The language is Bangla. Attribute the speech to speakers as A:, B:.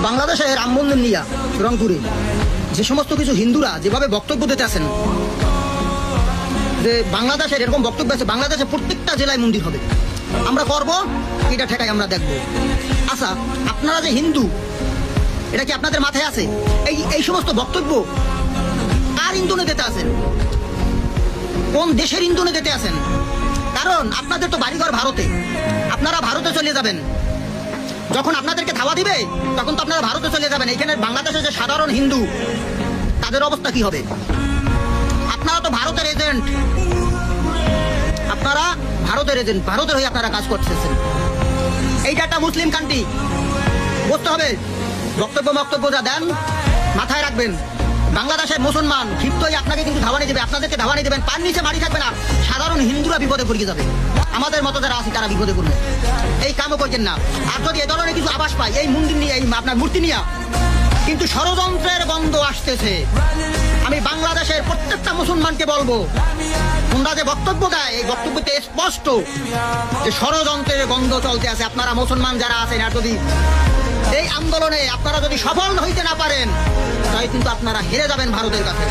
A: বাংলাদেশে রাম মন্দির নিয়া রংপুরে যে সমস্ত কিছু হিন্দুরা যেভাবে বক্তব্য দিতে আছেন যে বাংলাদেশের এরকম বক্তব্য আছে, বাংলাদেশে প্রত্যেকটা জেলায় মন্দির হবে, আমরা করব, এটা ঠেকাই আমরা দেখব। আচ্ছা, আপনারা যে হিন্দু, এটা কি আপনাদের মাথায় আছে? এই সমস্ত বক্তব্য কার ইন্ধনে দিতে আছেন? কোন দেশের ইন্ধনে দিতে আছেন? কারণ আপনাদের তো বাড়িঘর ভারতে, আপনারা ভারতে চলে যাবেন। যখন আপনাদেরকে ধাওয়া দিবে তখন তো আপনারা ভারতে চলে যাবেন। এইখানে বাংলাদেশে যে সাধারণ হিন্দু, তাদের অবস্থা কি হবে? আপনারা তো ভারতের এজেন্ট, আপনারা ভারতের এজেন্ট, ভারতের হয়ে আপনারা কাজ করতেছেন। এইটা একটা মুসলিম কান্ট্রি, বুঝতে হবে। বক্তব্য যা দেন মাথায় রাখবেন। বাংলাদেশের মুসলমান ক্ষিপ্ত হয়ে আপনাকে কিন্তু ধাওয়ানি দেবে, আপনাদেরকে ধাওয়ানি দেবেন, পার নিচে মারি থাকবে না, সাধারণ হিন্দুরা বিপদে পড়ে যাবে, আমাদের মতো যারা আছে তারা বিপদে পড়বে। এই কামও করছেন না। আর যদি এ ধরনের কিছু আভাস পাই এই মন্দির নিয়ে, এই আপনার মূর্তি নিয়ে কিন্তু ষড়যন্ত্রের গন্ধ আসতেছে। আমি বাংলাদেশের প্রত্যেকটা মুসলমানকে বলবো, তোমরা যে বক্তব্য দেয় এই বক্তব্যতে স্পষ্ট যে ষড়যন্ত্রের গন্ধ চলতে আছে। আপনারা মুসলমান যারা আছেন, আর যদি এই আন্দোলনে আপনারা যদি সফল হইতে না পারেন, তাই কিন্তু আপনারা হেরে যাবেন ভারতের কাছে।